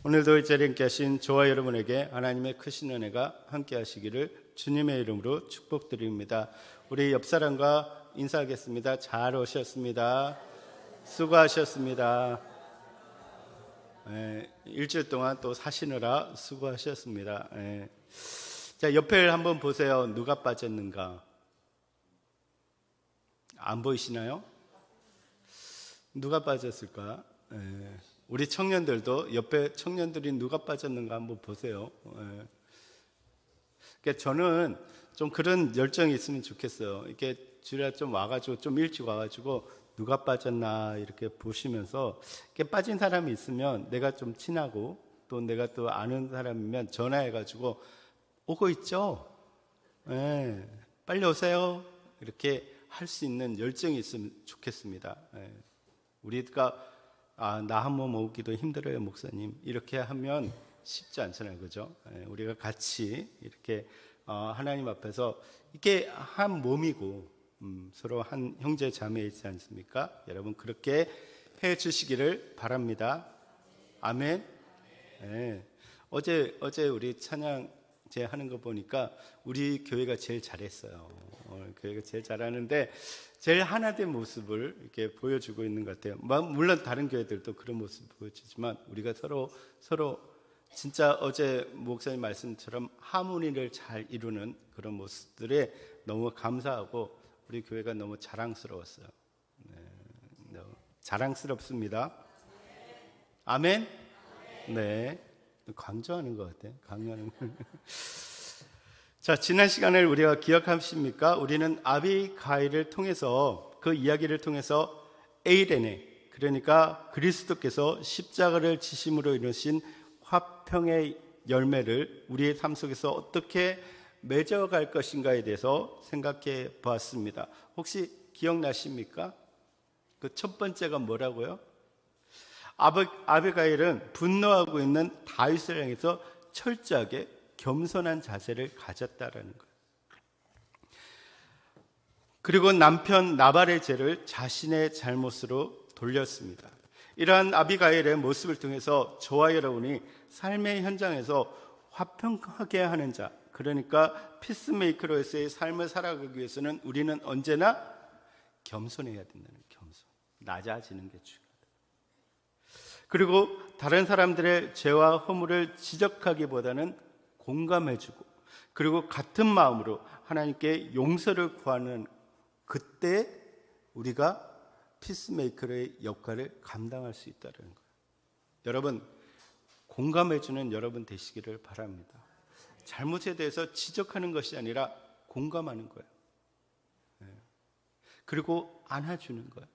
오늘도 이 자리에 함께 하신 저와 여러분에게 하나님의 크신 은혜가 함께 하시기를 주님의 이름으로 축복드립니다. 우리 옆 사람과 인사하겠습니다. 잘 오셨습니다. 수고하셨습니다. 일주일 동안 또 사시느라 수고하셨습니다. 자, 옆에 한번 보세요. 누가 빠졌는가? 안 보이시나요? 누가 빠졌을까? 우리 청년들도 옆에 청년들이 누가 빠졌는가 한번 보세요. 그러니까 저는 좀 그런 열정이 있으면 좋겠어요. 이렇게 주일에 좀 와가지고 좀 일찍 와가지고 누가 빠졌나 이렇게 보시면서 이렇게 빠진 사람이 있으면 내가 좀 친하고 또 내가 또 아는 사람이면 전화해가지고 오고 있죠? 빨리 오세요. 이렇게 할 수 있는 열정이 있으면 좋겠습니다. 우리가 나 한 몸 모으기도 힘들어요, 목사님. 이렇게 하면 쉽지 않잖아요, 그죠? 우리가 같이 이렇게 하나님 앞에서 이게 한 몸이고 서로 한 형제 자매이지 않습니까? 여러분 그렇게 해 주시기를 바랍니다. 아멘. 어제 우리 찬양 제 하는 거 보니까 우리 교회가 제일 잘했어요. 교회가 제일 잘하는데 제일 하나된 모습을 이렇게 보여주고 있는 것 같아요. 물론 다른 교회들도 그런 모습 보여주지만 우리가 서로 진짜 어제 목사님 말씀처럼 하모니를 잘 이루는 그런 모습들에 너무 감사하고 우리 교회가 너무 자랑스러웠어요. 자랑스럽습니다. 아멘. 네, 강조하는 것 같아요. 강요하는. 자, 지난 시간을 우리가 기억하십니까? 우리는 아비가일을 통해서 그 이야기를 통해서 에이레네, 그러니까 그리스도께서 십자가를 지심으로 이루신 화평의 열매를 우리의 삶 속에서 어떻게 맺어갈 것인가에 대해서 생각해 보았습니다. 혹시 기억나십니까? 그 첫 번째가 뭐라고요? 아비가일은 분노하고 있는 다윗을 향해서 철저하게 겸손한 자세를 가졌다라는 거예요. 그리고 남편 나발의 죄를 자신의 잘못으로 돌렸습니다. 이러한 아비가일의 모습을 통해서 저와 여러분이 삶의 현장에서 화평하게 하는 자, 그러니까 피스메이커로서의 삶을 살아가기 위해서는 우리는 언제나 겸손해야 된다는, 겸손, 낮아지는 게 중요하다. 그리고 다른 사람들의 죄와 허물을 지적하기보다는 공감해주고, 그리고 같은 마음으로 하나님께 용서를 구하는, 그때 우리가 피스메이커의 역할을 감당할 수 있다는 거예요. 여러분, 공감해주는 여러분 되시기를 바랍니다. 잘못에 대해서 지적하는 것이 아니라 공감하는 거예요. 그리고 안아주는 거예요.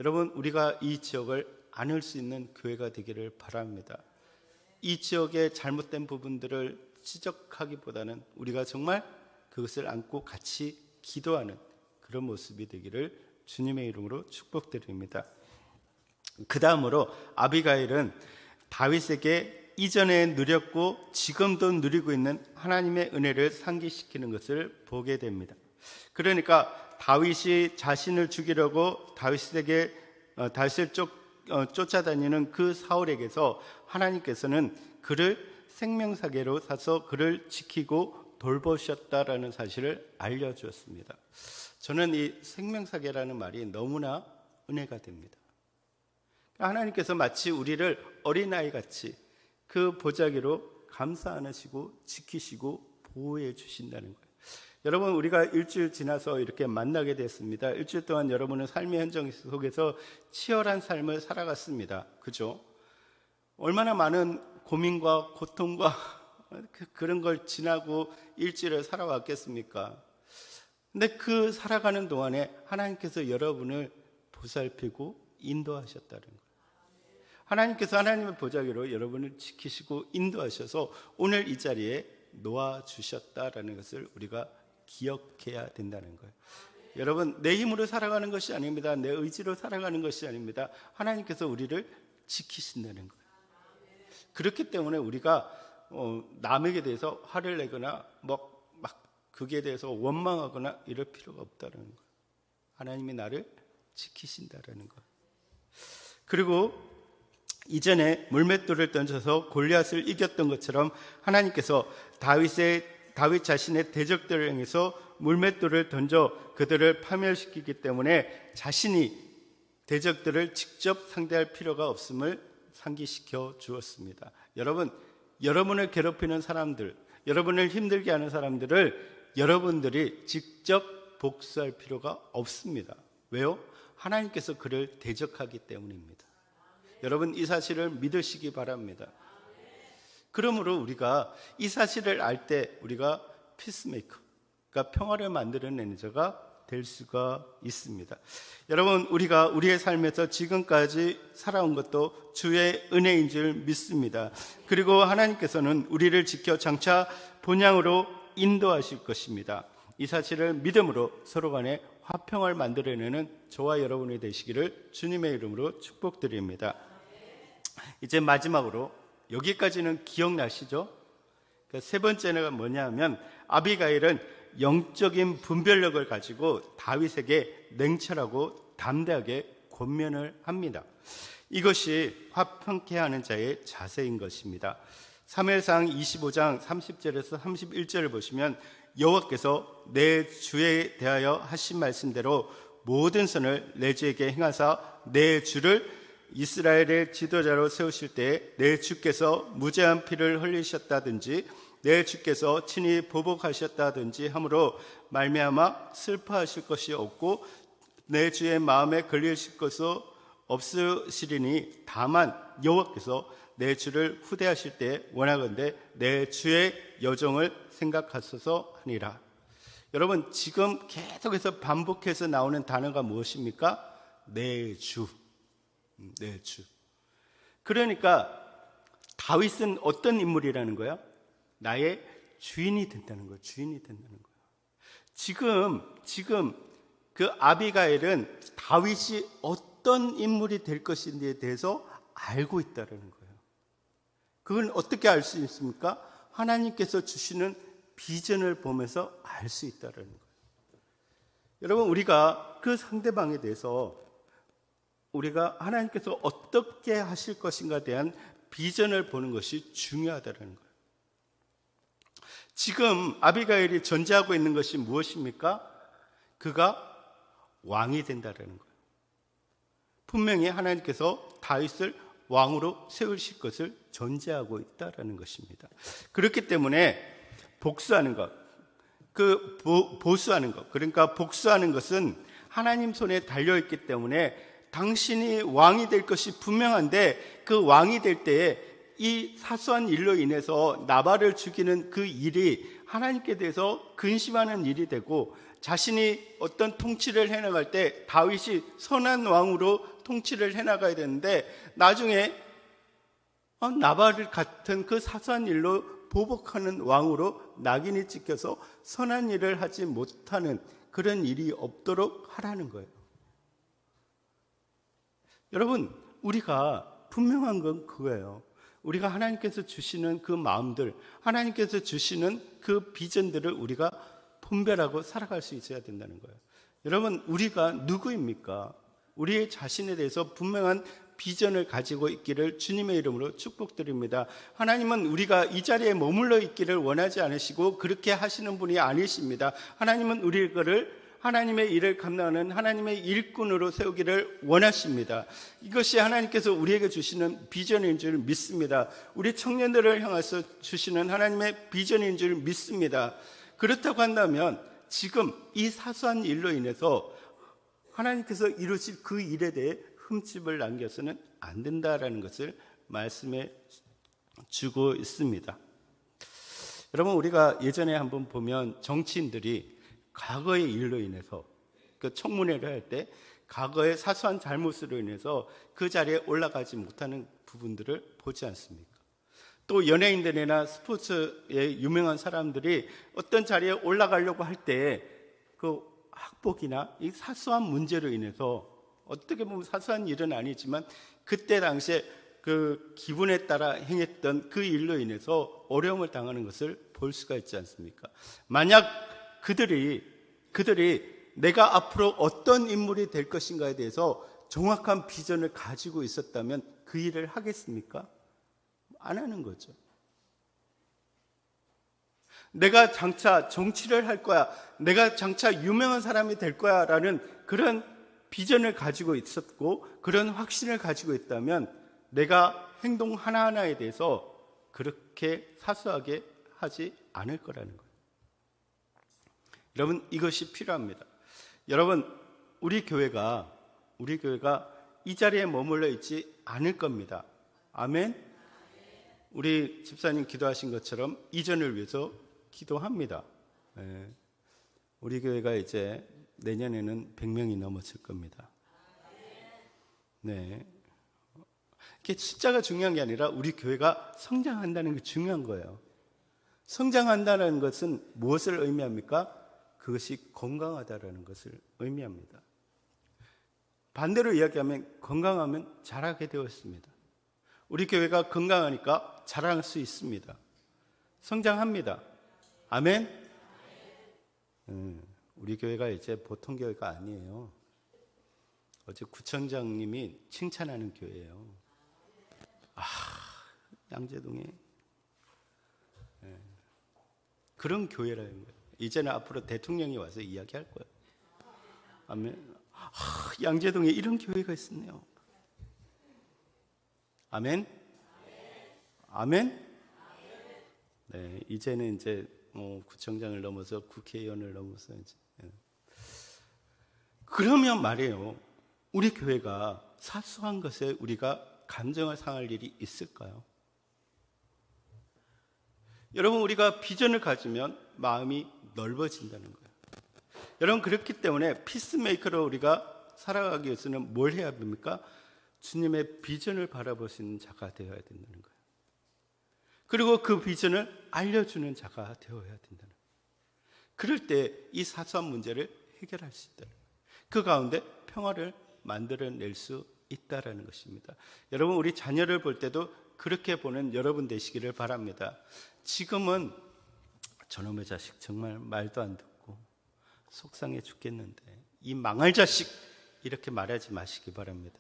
여러분, 우리가 이 지역을 안을 수 있는 교회가 되기를 바랍니다. 이 지역의 잘못된 부분들을 지적하기보다는 우리가 정말 그것을 안고 같이 기도하는 그런 모습이 되기를 주님의 이름으로 축복드립니다. 그 다음으로 아비가일은 다윗에게 이전에 누렸고 지금도 누리고 있는 하나님의 은혜를 상기시키는 것을 보게 됩니다. 그러니까 다윗이 자신을 죽이려고 다윗을 쫓아다니는 그 사울에게서 하나님께서는 그를 생명사계로 사서 그를 지키고 돌보셨다라는 사실을 알려주었습니다. 저는 이 생명사계라는 말이 너무나 은혜가 됩니다. 하나님께서 마치 우리를 어린아이같이 그 보자기로 감싸 안으시고 지키시고 보호해 주신다는 거예요. 여러분, 우리가 일주일 지나서 이렇게 만나게 됐습니다. 일주일 동안 여러분은 삶의 현장 속에서 치열한 삶을 살아갔습니다. 그죠? 얼마나 많은 고민과 고통과 그런 걸 지나고 일주일을 살아왔겠습니까? 근데 그 살아가는 동안에 하나님께서 여러분을 보살피고 인도하셨다는 거예요. 하나님께서 하나님의 보자기로 여러분을 지키시고 인도하셔서 오늘 이 자리에 놓아주셨다라는 것을 우리가 기억해야 된다는 거예요. 여러분, 내 힘으로 살아가는 것이 아닙니다. 내 의지로 살아가는 것이 아닙니다. 하나님께서 우리를 지키신다는 거예요. 그렇기 때문에 우리가 남에게 대해서 화를 내거나 막 그게 대해서 원망하거나 이럴 필요가 없다는 거예요. 하나님이 나를 지키신다라는 거예요. 그리고 이전에 물맷돌을 던져서 골리앗을 이겼던 것처럼 하나님께서 다윗 자신의 대적들을 향해서 물맷돌을 던져 그들을 파멸시키기 때문에 자신이 대적들을 직접 상대할 필요가 없음을 상기시켜 주었습니다. 여러분, 여러분을 괴롭히는 사람들, 여러분을 힘들게 하는 사람들을 여러분들이 직접 복수할 필요가 없습니다. 왜요? 하나님께서 그를 대적하기 때문입니다. 여러분, 이 사실을 믿으시기 바랍니다. 그러므로 우리가 이 사실을 알 때 우리가 피스메이커, 그러니까 평화를 만들어내는 자가 될 수가 있습니다. 여러분, 우리가 우리의 삶에서 지금까지 살아온 것도 주의 은혜인 줄 믿습니다. 그리고 하나님께서는 우리를 지켜 장차 본향으로 인도하실 것입니다. 이 사실을 믿음으로 서로 간에 화평을 만들어내는 저와 여러분이 되시기를 주님의 이름으로 축복드립니다. 이제 마지막으로, 여기까지는 기억나시죠? 세 번째가 뭐냐 하면, 아비가일은 영적인 분별력을 가지고 다윗에게 냉철하고 담대하게 권면을 합니다. 이것이 화평케 하는 자의 자세인 것입니다. 사무엘상 25장 30절에서 31절을 보시면 여호와께서 내 주에 대하여 하신 말씀대로 모든 선을 내 주에게 행하사 내 주를 이스라엘의 지도자로 세우실 때에 내 주께서 무죄한 피를 흘리셨다든지 내 주께서 친히 보복하셨다든지 함으로 말미암아 슬퍼하실 것이 없고 내 주의 마음에 걸리실 것은 없으시리니 다만 여호와께서 내 주를 후대하실 때 원하건대 내 주의 여종을 생각하소서 하니라. 여러분, 지금 계속해서 반복해서 나오는 단어가 무엇입니까? 내 주. 내 주. 그러니까 다윗은 어떤 인물이라는 거야? 나의 주인이 된다는 거예요. 주인이 된다는 거예요. 지금 그 아비가일은 다윗이 어떤 인물이 될 것인지에 대해서 알고 있다는 거예요. 그걸 어떻게 알 수 있습니까? 하나님께서 주시는 비전을 보면서 알 수 있다는 거예요. 여러분, 우리가 그 상대방에 대해서 우리가 하나님께서 어떻게 하실 것인가에 대한 비전을 보는 것이 중요하다는 거예요. 지금 아비가일이 전제하고 있는 것이 무엇입니까? 그가 왕이 된다는 거예요. 분명히 하나님께서 다윗을 왕으로 세우실 것을 전제하고 있다는 것입니다. 그렇기 때문에 복수하는 것, 보수하는 것, 그러니까 복수하는 것은 하나님 손에 달려있기 때문에 당신이 왕이 될 것이 분명한데 그 왕이 될 때에 이 사소한 일로 인해서 나발을 죽이는 그 일이 하나님께 대해서 근심하는 일이 되고 자신이 어떤 통치를 해나갈 때 다윗이 선한 왕으로 통치를 해나가야 되는데 나중에 나발 같은 그 사소한 일로 보복하는 왕으로 낙인이 찍혀서 선한 일을 하지 못하는 그런 일이 없도록 하라는 거예요. 여러분, 우리가 분명한 건 그거예요. 우리가 하나님께서 주시는 그 마음들, 하나님께서 주시는 그 비전들을 우리가 분별하고 살아갈 수 있어야 된다는 거예요. 여러분, 우리가 누구입니까? 우리의 자신에 대해서 분명한 비전을 가지고 있기를 주님의 이름으로 축복드립니다. 하나님은 우리가 이 자리에 머물러 있기를 원하지 않으시고 그렇게 하시는 분이 아니십니다. 하나님은 우리를 하나님의 일을 감당하는 하나님의 일꾼으로 세우기를 원하십니다. 이것이 하나님께서 우리에게 주시는 비전인 줄 믿습니다. 우리 청년들을 향해서 주시는 하나님의 비전인 줄 믿습니다. 그렇다고 한다면 지금 이 사소한 일로 인해서 하나님께서 이루실 그 일에 대해 흠집을 남겨서는 안 된다라는 것을 말씀해 주고 있습니다. 여러분, 우리가 예전에 한번 보면 정치인들이 과거의 일로 인해서 그 청문회를 할 때 과거의 사소한 잘못으로 인해서 그 자리에 올라가지 못하는 부분들을 보지 않습니까? 또 연예인들이나 스포츠의 유명한 사람들이 어떤 자리에 올라가려고 할 때 그 학폭이나 이 사소한 문제로 인해서 어떻게 보면 사소한 일은 아니지만 그때 당시에 그 기분에 따라 행했던 그 일로 인해서 어려움을 당하는 것을 볼 수가 있지 않습니까? 만약 그들이 내가 앞으로 어떤 인물이 될 것인가에 대해서 정확한 비전을 가지고 있었다면 그 일을 하겠습니까? 안 하는 거죠. 내가 장차 정치를 할 거야, 내가 장차 유명한 사람이 될 거야 라는 그런 비전을 가지고 있었고 그런 확신을 가지고 있다면 내가 행동 하나하나에 대해서 그렇게 사소하게 하지 않을 거라는 거예요. 여러분, 이것이 필요합니다. 여러분, 우리 교회가 이 자리에 머물러 있지 않을 겁니다. 아멘? 우리 집사님 기도하신 것처럼 이전을 위해서 기도합니다. 네. 우리 교회가 이제 내년에는 100명이 넘었을 겁니다. 네. 이게 숫자가 중요한 게 아니라 우리 교회가 성장한다는 게 중요한 거예요. 성장한다는 것은 무엇을 의미합니까? 그것이 건강하다라는 것을 의미합니다. 반대로 이야기하면 건강하면 잘하게 되었습니다. 우리 교회가 건강하니까 잘할 수 있습니다. 성장합니다. 아멘? 우리 교회가 이제 보통 교회가 아니에요. 어제 구청장님이 칭찬하는 교회예요. 양재동에 그런 교회라는 거예요. 이제는 앞으로 대통령이 와서 이야기할 거예요. 아멘. 양재동에 이런 교회가 있었네요. 아멘. 아멘. 네, 이제는 이제 구청장을 넘어서 국회의원을 넘어서 이제. 그러면 말이에요. 우리 교회가 사소한 것에 우리가 감정을 상할 일이 있을까요? 여러분, 우리가 비전을 가지면 마음이 넓어진다는 거예요. 여러분, 그렇기 때문에 피스메이커로 우리가 살아가기 위해서는 뭘 해야 됩니까? 주님의 비전을 바라볼 수 있는 자가 되어야 된다는 거예요. 그리고 그 비전을 알려주는 자가 되어야 된다는 거예요. 그럴 때 이 사소한 문제를 해결할 수 있다. 그 가운데 평화를 만들어낼 수 있다라는 것입니다. 여러분, 우리 자녀를 볼 때도 그렇게 보는 여러분 되시기를 바랍니다. 지금은 저놈의 자식 정말 말도 안 듣고 속상해 죽겠는데 이 망할 자식 이렇게 말하지 마시기 바랍니다.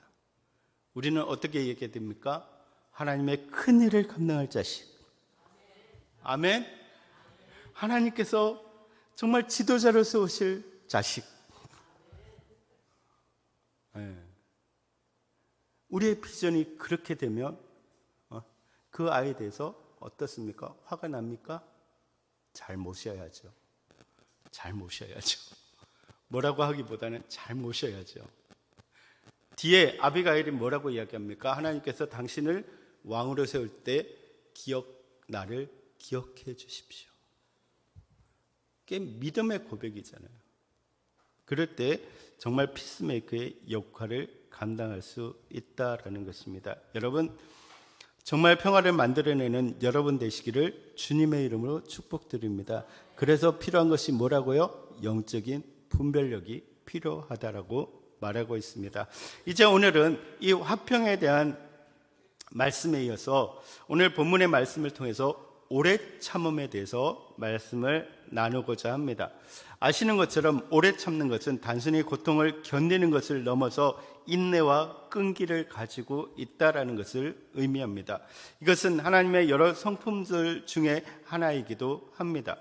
우리는 어떻게 얘기해야 됩니까? 하나님의 큰 일을 감당할 자식. 아멘. 하나님께서 정말 지도자로 세우실 자식. 네. 우리의 비전이 그렇게 되면 그 아이에 대해서 어떻습니까? 화가 납니까? 잘 모셔야죠. 잘 모셔야죠. 뭐라고 하기보다는 잘 모셔야죠. 뒤에 아비가일이 뭐라고 이야기합니까? 하나님께서 당신을 왕으로 세울 때 나를 기억해 주십시오. 그게 믿음의 고백이잖아요. 그럴 때 정말 피스메이커의 역할을 감당할 수 있다라는 것입니다. 여러분, 정말 평화를 만들어내는 여러분 되시기를 주님의 이름으로 축복드립니다. 그래서 필요한 것이 뭐라고요? 영적인 분별력이 필요하다라고 말하고 있습니다. 이제 오늘은 이 화평에 대한 말씀에 이어서 오늘 본문의 말씀을 통해서 오래 참음에 대해서 말씀을 나누고자 합니다. 아시는 것처럼 오래 참는 것은 단순히 고통을 견디는 것을 넘어서 인내와 끈기를 가지고 있다라는 것을 의미합니다. 이것은 하나님의 여러 성품들 중에 하나이기도 합니다.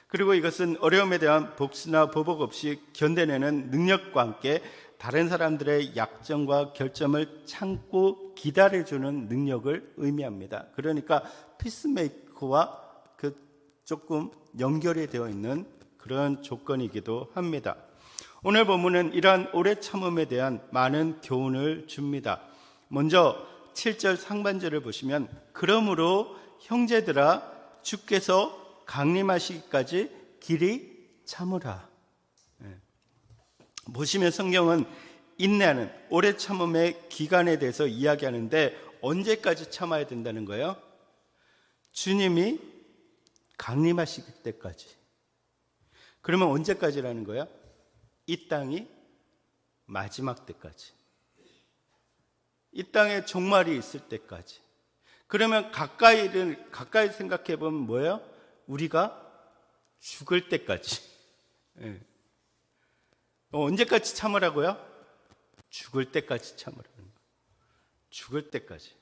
그리고 이것은 어려움에 대한 복수나 보복 없이 견뎌내는 능력과 함께 다른 사람들의 약점과 결점을 참고 기다려주는 능력을 의미합니다. 그러니까 피스메이커와 그 조금 연결이 되어 있는 그런 조건이기도 합니다. 오늘 본문은 이러한 오래 참음에 대한 많은 교훈을 줍니다. 먼저 7절 상반절을 보시면 그러므로 형제들아 주께서 강림하시기까지 길이 참으라. 보시면 성경은 인내하는 오래 참음의 기간에 대해서 이야기하는데 언제까지 참아야 된다는 거예요? 주님이 강림하실 때까지. 그러면 언제까지라는 거야? 이 땅이 마지막 때까지. 이 땅에 종말이 있을 때까지. 그러면 가까이 생각해 보면 뭐예요? 우리가 죽을 때까지. 네. 언제까지 참으라고요? 죽을 때까지 참으라는 거예요. 죽을 때까지.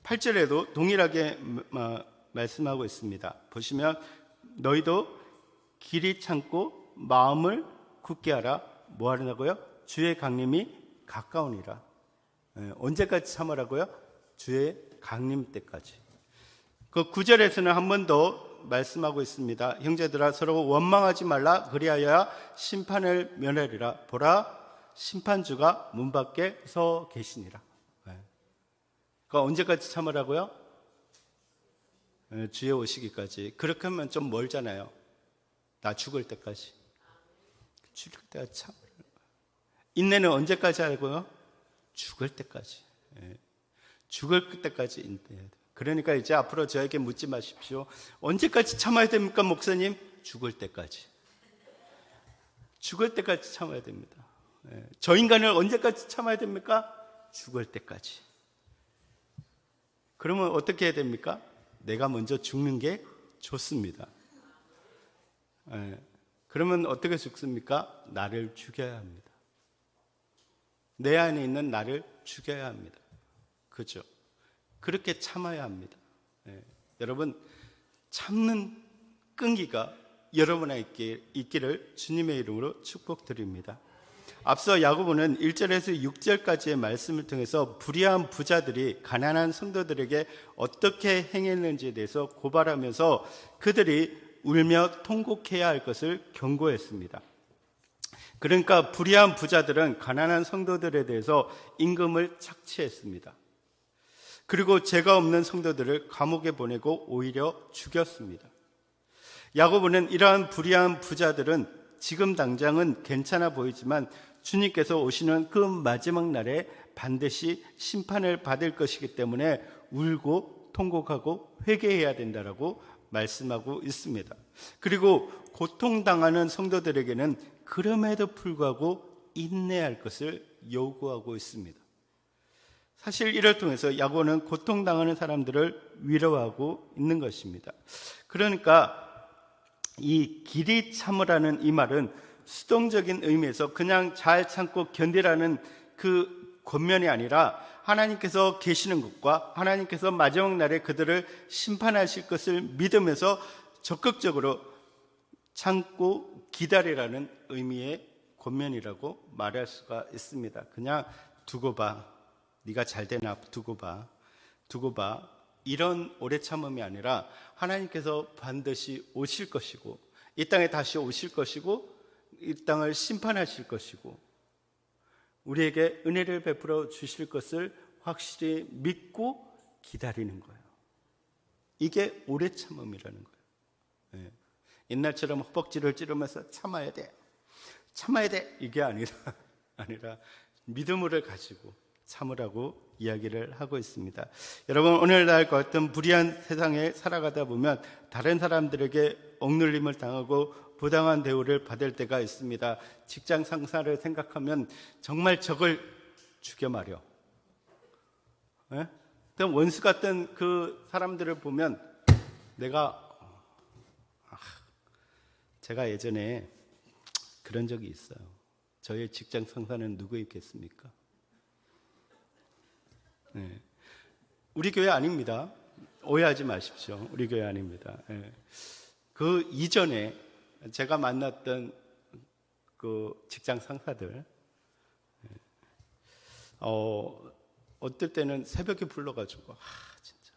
8절에도 동일하게 말씀하고 있습니다. 보시면 너희도 길이 참고 마음을 굳게 하라. 뭐 하라고요? 주의 강림이 가까우니라. 언제까지 참으라고요? 주의 강림 때까지. 그 9절에서는 한 번 더 말씀하고 있습니다. 형제들아 서로 원망하지 말라. 그리하여 심판을 면하리라. 보라 심판주가 문 밖에 서 계시니라. 그러니까 언제까지 참으라고요? 주의 오시기까지. 그렇게 하면 좀 멀잖아요. 나 죽을 때까지. 죽을 때까지 참으라는 거예요. 인내는 언제까지 하고요? 죽을 때까지. 죽을 때까지 인내해야 돼요. 그러니까 이제 앞으로 저에게 묻지 마십시오. 언제까지 참아야 됩니까, 목사님? 죽을 때까지. 죽을 때까지 참아야 됩니다. 저 인간을 언제까지 참아야 됩니까? 죽을 때까지. 그러면 어떻게 해야 됩니까? 내가 먼저 죽는 게 좋습니다. 그러면 어떻게 죽습니까? 나를 죽여야 합니다. 내 안에 있는 나를 죽여야 합니다. 그죠? 그렇게 참아야 합니다. 여러분, 참는 끈기가 여러분에게 있기를 주님의 이름으로 축복드립니다. 앞서 야고보는 1절에서 6절까지의 말씀을 통해서 불의한 부자들이 가난한 성도들에게 어떻게 행했는지에 대해서 고발하면서 그들이 울며 통곡해야 할 것을 경고했습니다. 그러니까 불의한 부자들은 가난한 성도들에 대해서 임금을 착취했습니다. 그리고 죄가 없는 성도들을 감옥에 보내고 오히려 죽였습니다. 야고보는 이러한 불의한 부자들은 지금 당장은 괜찮아 보이지만 주님께서 오시는 그 마지막 날에 반드시 심판을 받을 것이기 때문에 울고 통곡하고 회개해야 된다라고 말씀하고 있습니다. 그리고 고통당하는 성도들에게는 그럼에도 불구하고 인내할 것을 요구하고 있습니다. 사실 이를 통해서 야고보는 고통당하는 사람들을 위로하고 있는 것입니다. 그러니까 이 길이 참으라는 이 말은 수동적인 의미에서 그냥 잘 참고 견디라는 그 권면이 아니라 하나님께서 계시는 것과 하나님께서 마지막 날에 그들을 심판하실 것을 믿으면서 적극적으로 참고 기다리라는 의미의 권면이라고 말할 수가 있습니다. 그냥 두고 봐. 네가 잘 되나 두고 봐. 이런 오래 참음이 아니라 하나님께서 반드시 오실 것이고 이 땅에 다시 오실 것이고 이 땅을 심판하실 것이고 우리에게 은혜를 베풀어 주실 것을 확실히 믿고 기다리는 거예요. 이게 오래 참음이라는 거예요. 옛날처럼 허벅지를 찌르면서 참아야 돼 이게 아니라 믿음을 가지고 참으라고 이야기를 하고 있습니다. 여러분, 오늘날 어떤 불의한 세상에 살아가다 보면 다른 사람들에게 억눌림을 당하고 부당한 대우를 받을 때가 있습니다. 직장 상사를 생각하면 정말 적을 죽여 말려. 원수 같은 그 사람들을 보면 제가 예전에 그런 적이 있어요. 저의 직장 상사는 누구였겠습니까? 우리 교회 아닙니다. 오해하지 마십시오. 우리 교회 아닙니다. 그 이전에 제가 만났던 그 직장 상사들 어떨 때는 새벽에 불러가지고 진짜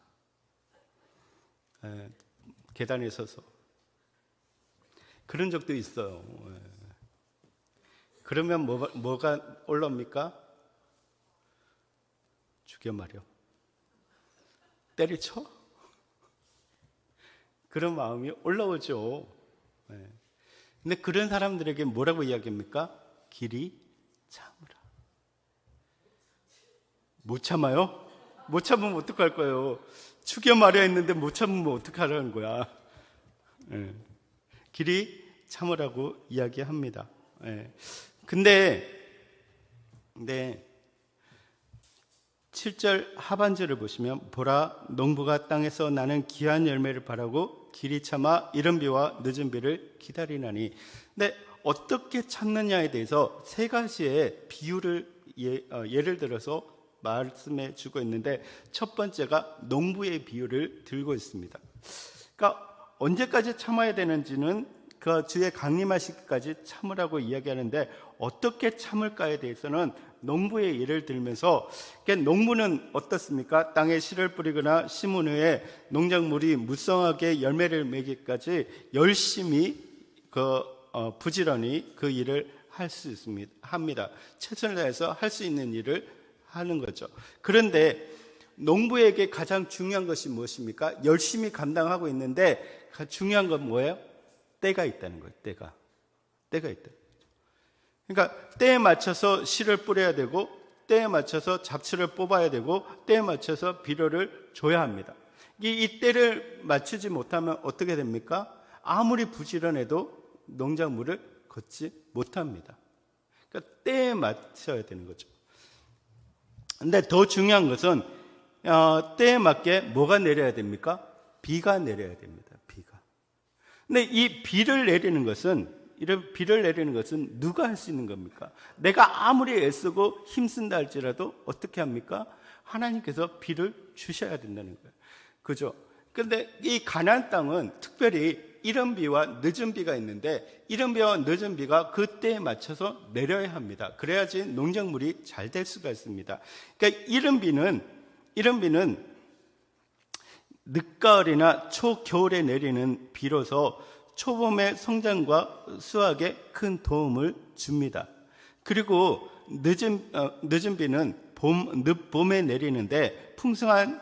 계단에 서서 그런 적도 있어요. 그러면 뭐가 올라옵니까? 죽여 말려. 때려쳐? 그런 마음이 올라오죠. 근데 그런 사람들에게 뭐라고 이야기합니까? 길이 참으라. 못 참아요? 못 참으면 어떡할 거예요? 죽여 말해야 했는데 못 참으면 어떡하라는 거야? 길이 참으라고 이야기합니다. 근데 7절 하반절을 보시면 보라 농부가 땅에서 나는 귀한 열매를 바라고 길이 참아 이른 비와 늦은 비를 기다리나니. 근데 어떻게 참느냐에 대해서 세 가지의 비유를 예를 들어서 말씀해 주고 있는데, 첫 번째가 농부의 비유를 들고 있습니다. 그러니까 언제까지 참아야 되는지는 그 주의 강림하시기까지 참으라고 이야기하는데, 어떻게 참을까에 대해서는 농부의 예를 들면서, 농부는 어떻습니까? 땅에 씨를 뿌리거나 심은 후에 농작물이 무성하게 열매를 맺기까지 열심히 부지런히 그 일을 할 수 있습니다. 합니다. 최선을 다해서 할 수 있는 일을 하는 거죠. 그런데 농부에게 가장 중요한 것이 무엇입니까? 열심히 감당하고 있는데 중요한 건 뭐예요? 때가 있다는 거예요. 때가 있다. 그러니까 때에 맞춰서 씨를 뿌려야 되고, 때에 맞춰서 잡초를 뽑아야 되고, 때에 맞춰서 비료를 줘야 합니다. 이 때를 맞추지 못하면 어떻게 됩니까? 아무리 부지런해도 농작물을 걷지 못합니다. 그러니까 때에 맞춰야 되는 거죠. 근데 더 중요한 것은 때에 맞게 뭐가 내려야 됩니까? 비가 내려야 됩니다. 비가. 근데 이 비를 내리는 것은 누가 할 수 있는 겁니까? 내가 아무리 애쓰고 힘쓴다 할지라도 어떻게 합니까? 하나님께서 비를 주셔야 된다는 거예요. 그죠? 근데 이 가나안 땅은 특별히 이른 비와 늦은 비가 있는데, 이른 비와 늦은 비가 그때에 맞춰서 내려야 합니다. 그래야지 농작물이 잘 될 수가 있습니다. 그러니까 이른 비는 늦가을이나 초겨울에 내리는 비로서 초봄의 성장과 수확에 큰 도움을 줍니다. 그리고 늦은 비는 늦봄에 내리는데 풍성한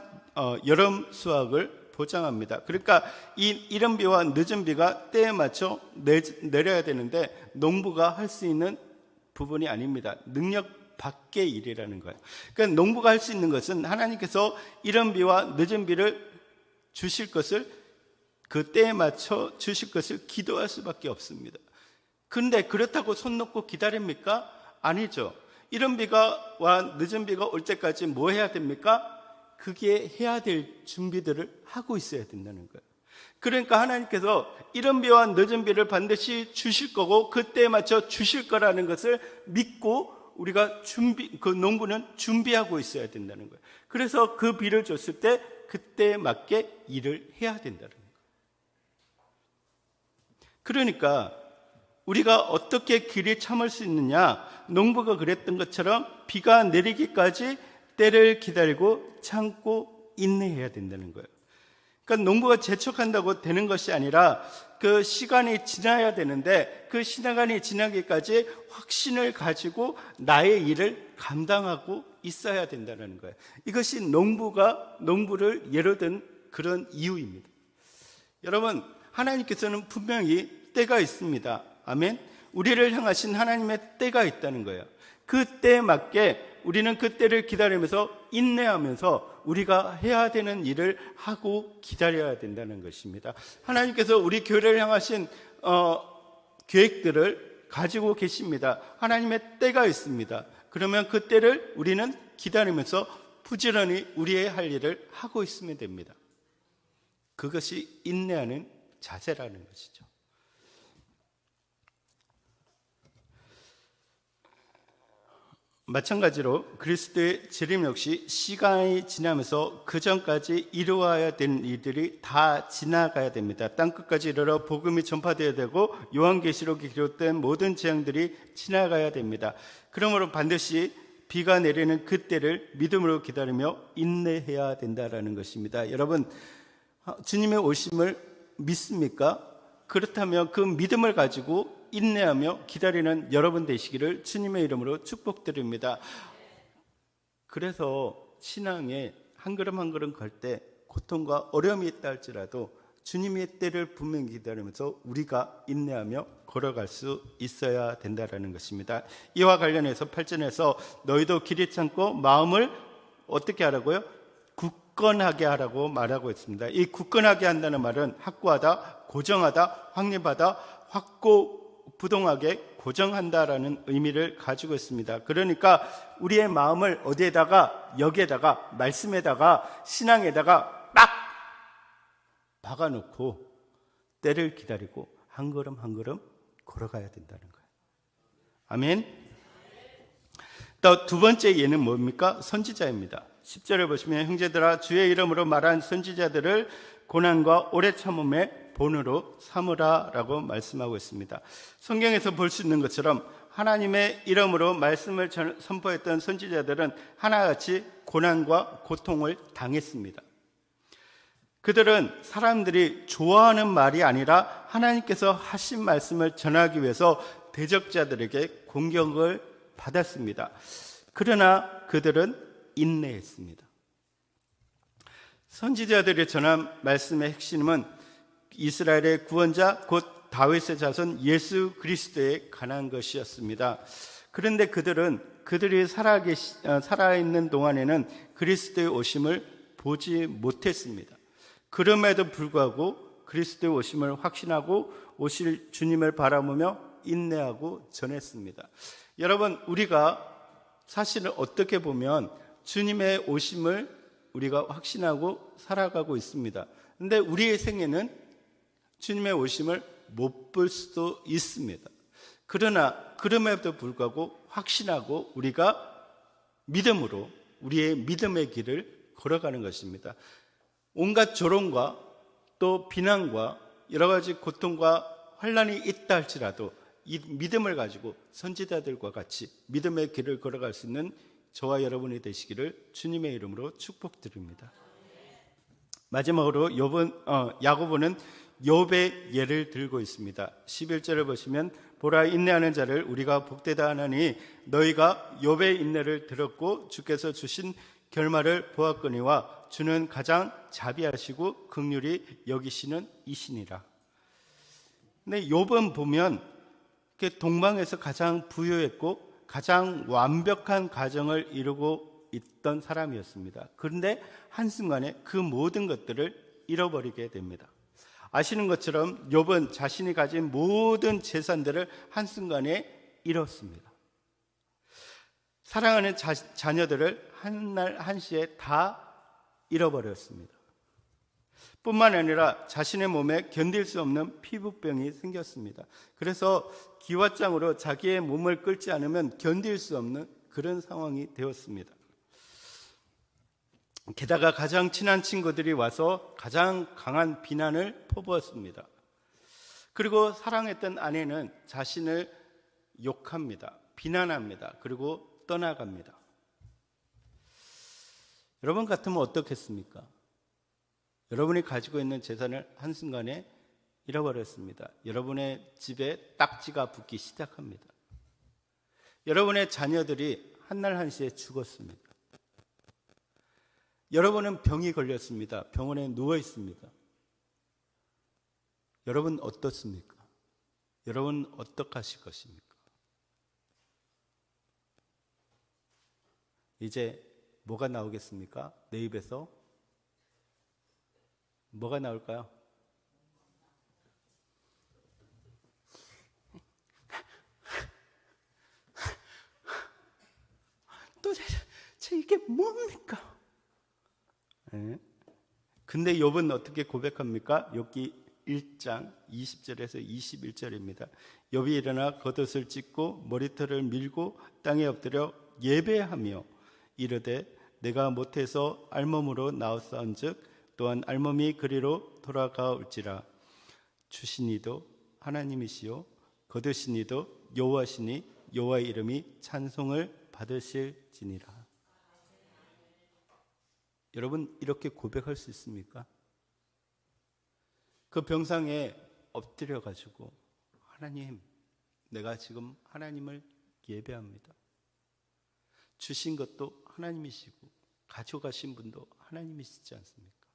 여름 수확을 보장합니다. 그러니까 이 이른 비와 늦은 비가 때에 맞춰 내려야 되는데, 농부가 할 수 있는 부분이 아닙니다. 능력 밖의 일이라는 거예요. 그러니까 농부가 할 수 있는 것은 하나님께서 이른 비와 늦은 비를 주실 것을, 그 때에 맞춰 주실 것을 기도할 수밖에 없습니다. 그런데 그렇다고 손 놓고 기다립니까? 아니죠. 이른 비와 늦은 비가 올 때까지 뭐 해야 됩니까? 그게 해야 될 준비들을 하고 있어야 된다는 거예요. 그러니까 하나님께서 이른 비와 늦은 비를 반드시 주실 거고 그때에 맞춰 주실 거라는 것을 믿고 우리가 그 농부는 준비하고 있어야 된다는 거예요. 그래서 그 비를 줬을 때 그때에 맞게 일을 해야 된다는 거예요. 그러니까 우리가 어떻게 길이 참을 수 있느냐? 농부가 그랬던 것처럼 비가 내리기까지 때를 기다리고 참고 인내해야 된다는 거예요. 그러니까 농부가 재촉한다고 되는 것이 아니라 그 시간이 지나야 되는데, 그 시간이 지나기까지 확신을 가지고 나의 일을 감당하고 있어야 된다는 거예요. 이것이 농부를 예로 든 그런 이유입니다. 여러분, 하나님께서는 분명히 때가 있습니다. 아멘. 우리를 향하신 하나님의 때가 있다는 거예요. 그 때에 맞게 우리는 그 때를 기다리면서 인내하면서 우리가 해야 되는 일을 하고 기다려야 된다는 것입니다. 하나님께서 우리 교회를 향하신 계획들을 가지고 계십니다. 하나님의 때가 있습니다. 그러면 그 때를 우리는 기다리면서 부지런히 우리의 할 일을 하고 있으면 됩니다. 그것이 인내하는 자세라는 것이죠. 마찬가지로 그리스도의 재림 역시 시간이 지나면서 그 전까지 이루어야 되는 일들이 다 지나가야 됩니다. 땅끝까지 이르러 복음이 전파되어야 되고 요한계시록에 기록된 모든 재앙들이 지나가야 됩니다. 그러므로 반드시 비가 내리는 그때를 믿음으로 기다리며 인내해야 된다는 것입니다. 여러분, 주님의 오심을 믿습니까? 그렇다면 그 믿음을 가지고 인내하며 기다리는 여러분 되시기를 주님의 이름으로 축복드립니다. 그래서 신앙에 한 걸음 한 걸음 갈 때 고통과 어려움이 있다 할지라도 주님의 때를 분명히 기다리면서 우리가 인내하며 걸어갈 수 있어야 된다는 것입니다. 이와 관련해서 8절에서 너희도 길이 참고 마음을 어떻게 하라고요? 굳건하게 하라고 말하고 있습니다. 이 굳건하게 한다는 말은 확고하다, 고정하다, 확립하다, 확고부동하게 고정한다라는 의미를 가지고 있습니다. 그러니까 우리의 마음을 어디에다가, 여기에다가, 말씀에다가, 신앙에다가 딱 박아놓고 때를 기다리고 한 걸음 한 걸음 걸어가야 된다는 거예요. 아멘. 또 두 번째 예는 뭡니까? 선지자입니다. 10절에 보시면 형제들아 주의 이름으로 말한 선지자들을 고난과 오래 참음의 본으로 삼으라 라고 말씀하고 있습니다. 성경에서 볼 수 있는 것처럼 하나님의 이름으로 말씀을 선포했던 선지자들은 하나같이 고난과 고통을 당했습니다. 그들은 사람들이 좋아하는 말이 아니라 하나님께서 하신 말씀을 전하기 위해서 대적자들에게 공격을 받았습니다. 그러나 그들은 인내했습니다. 선지자들이 전한 말씀의 핵심은 이스라엘의 구원자 곧 다윗의 자손 예수 그리스도에 관한 것이었습니다. 그런데 그들이 살아있는 동안에는 그리스도의 오심을 보지 못했습니다. 그럼에도 불구하고 그리스도의 오심을 확신하고 오실 주님을 바라보며 인내하고 전했습니다. 여러분, 우리가 사실은 어떻게 보면 주님의 오심을 우리가 확신하고 살아가고 있습니다. 그런데 우리의 생애는 주님의 오심을 못 볼 수도 있습니다. 그러나 그럼에도 불구하고 확신하고 우리가 믿음으로 우리의 믿음의 길을 걸어가는 것입니다. 온갖 조롱과 또 비난과 여러 가지 고통과 환난이 있다 할지라도 이 믿음을 가지고 선지자들과 같이 믿음의 길을 걸어갈 수 있는 저와 여러분이 되시기를 주님의 이름으로 축복드립니다. 마지막으로 야고보는 욥의 예를 들고 있습니다. 11절을 보시면 보라 인내하는 자를 우리가 복되다 하나니 너희가 욥의 인내를 들었고 주께서 주신 결말을 보았거니와 주는 가장 자비하시고 긍휼히 여기시는 이시니라. 근데 욥은 보면 동방에서 가장 부유했고 가장 완벽한 가정을 이루고 있던 사람이었습니다. 그런데 한순간에 그 모든 것들을 잃어버리게 됩니다. 아시는 것처럼 욥은 자신이 가진 모든 재산들을 한순간에 잃었습니다. 사랑하는 자녀들을 한날 한시에 다 잃어버렸습니다. 뿐만 아니라 자신의 몸에 견딜 수 없는 피부병이 생겼습니다. 그래서 기왓장으로 자기의 몸을 끌지 않으면 견딜 수 없는 그런 상황이 되었습니다. 게다가 가장 친한 친구들이 와서 가장 강한 비난을 퍼부었습니다. 그리고 사랑했던 아내는 자신을 욕합니다. 비난합니다. 그리고 떠나갑니다. 여러분 같으면 어떻겠습니까? 여러분이 가지고 있는 재산을 한순간에 잃어버렸습니다. 여러분의 집에 딱지가 붙기 시작합니다. 여러분의 자녀들이 한날 한시에 죽었습니다. 여러분은 병이 걸렸습니다. 병원에 누워 있습니다. 여러분 어떻습니까? 여러분 어떡하실 것입니까? 이제 뭐가 나오겠습니까? 내 입에서 뭐가 나올까요? 도대체 이게 뭡니까? 네. 근데 욥은 어떻게 고백합니까? 욥기 1장 20절에서 21절입니다. 욥이 일어나 겉옷을 찢고 머리털을 밀고 땅에 엎드려 예배하며 이르되 내가 못해서 알몸으로 나왔사온즉 또한 알몸이 그리로 돌아가올지라. 주신 이도 하나님이시요 거두신 이도 여호와시니 여호와의 이름이 찬송을 받으실지니라. 여러분 이렇게 고백할 수 있습니까? 그 병상에 엎드려 가지고 하나님, 내가 지금 하나님을 예배합니다. 주신 것도 하나님이시고 가져가신 분도 하나님이시지 않습니까?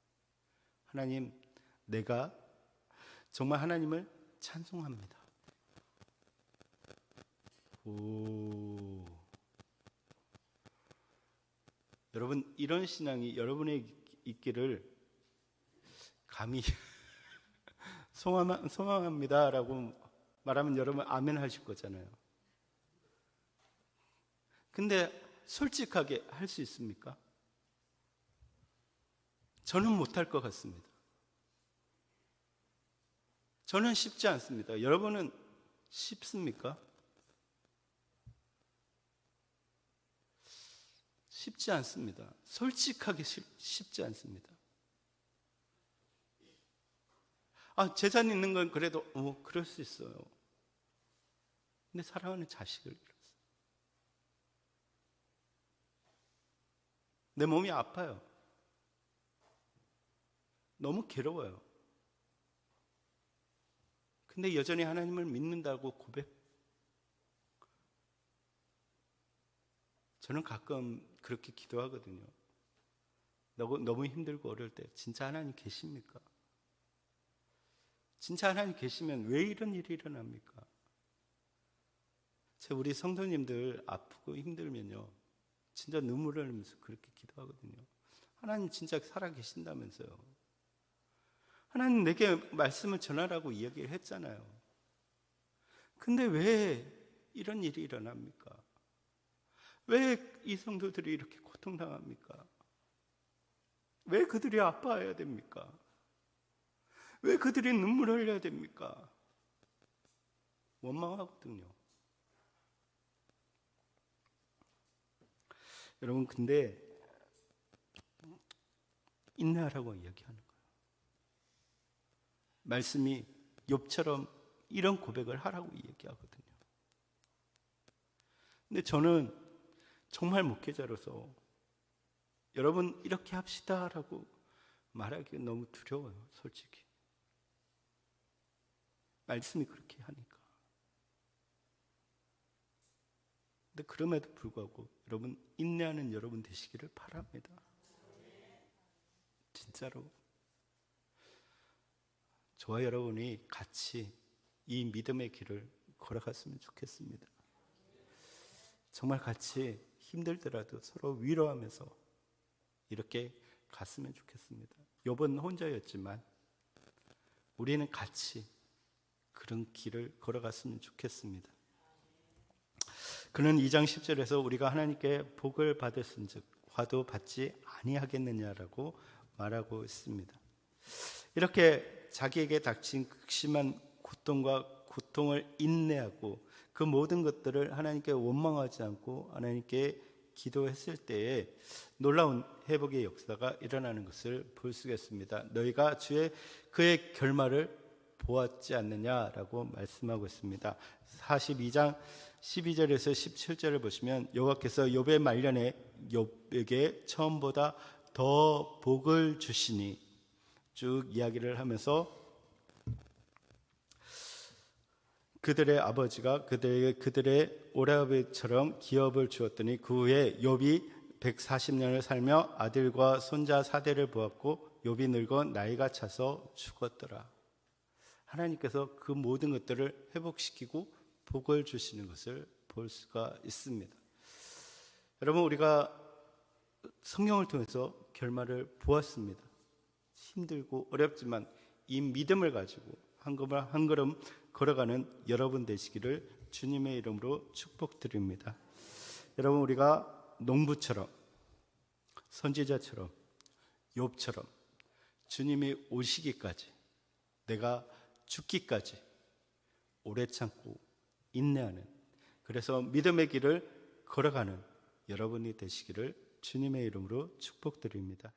하나님, 내가 정말 하나님을 찬송합니다. 여러분 이런 신앙이 여러분의 있기를 감히 소망합니다라고 말하면 여러분 아멘 하실 거잖아요. 근데 솔직하게 할 수 있습니까? 저는 못할 것 같습니다. 저는 쉽지 않습니다. 여러분은 쉽습니까? 쉽지 않습니다. 솔직하게 쉽지 않습니다. 재산 있는 건 그래도 그럴 수 있어요. 근데 사랑하는 자식을 잃었어요. 내 몸이 아파요. 너무 괴로워요. 근데 여전히 하나님을 믿는다고 고백. 저는 가끔 그렇게 기도하거든요. 너무 힘들고 어려울 때 진짜 하나님 계십니까? 진짜 하나님 계시면 왜 이런 일이 일어납니까? 우리 성도님들 아프고 힘들면요, 진짜 눈물을 흘리면서 그렇게 기도하거든요. 하나님 진짜 살아계신다면서요. 하나님 내게 말씀을 전하라고 이야기를 했잖아요. 근데 왜 이런 일이 일어납니까? 왜 이 성도들이 이렇게 고통당합니까? 왜 그들이 아파해야 됩니까? 왜 그들이 눈물을 흘려야 됩니까? 원망하거든요. 여러분, 근데 인내하라고 이야기하는 거예요. 말씀이 욥처럼 이런 고백을 하라고 이야기하거든요. 근데 저는 정말 목회자로서 여러분 이렇게 합시다라고 말하기 너무 두려워요, 솔직히. 말씀이 그렇게 하니까. 근데 그럼에도 불구하고 여러분, 인내하는 여러분 되시기를 바랍니다. 진짜로. 저와 여러분이 같이 이 믿음의 길을 걸어갔으면 좋겠습니다. 정말 같이 힘들더라도 서로 위로하면서 이렇게 갔으면 좋겠습니다. 욥은 혼자였지만 우리는 같이 그런 길을 걸어갔으면 좋겠습니다. 그는 2장 10절에서 우리가 하나님께 복을 받았은즉 화도 받지 아니하겠느냐라고 말하고 있습니다. 이렇게 자기에게 닥친 극심한 고통과 고통을 인내하고 그 모든 것들을 하나님께 원망하지 않고 하나님께 기도했을 때에 놀라운 회복의 역사가 일어나는 것을 볼 수가 있습니다. 너희가 그의 결말을 보았지 않느냐라고 말씀하고 있습니다. 42장 12절에서 17절을 보시면 여호와께서 욥의 말년에 욥에게 처음보다 더 복을 주시니 쭉 이야기를 하면서 그들의 아버지가 그들의 오라비처럼 기업을 주었더니 그 후에 욥이 140년을 살며 아들과 손자 4대를 보았고 욥이 늙어 나이가 차서 죽었더라. 하나님께서 그 모든 것들을 회복시키고 복을 주시는 것을 볼 수가 있습니다. 여러분, 우리가 성경을 통해서 결말을 보았습니다. 힘들고 어렵지만 이 믿음을 가지고 한 걸음 걸어가는 여러분 되시기를 주님의 이름으로 축복드립니다. 여러분, 우리가 농부처럼 선지자처럼 욥처럼 주님이 오시기까지, 내가 죽기까지 오래 참고 인내하는, 그래서 믿음의 길을 걸어가는 여러분이 되시기를 주님의 이름으로 축복드립니다.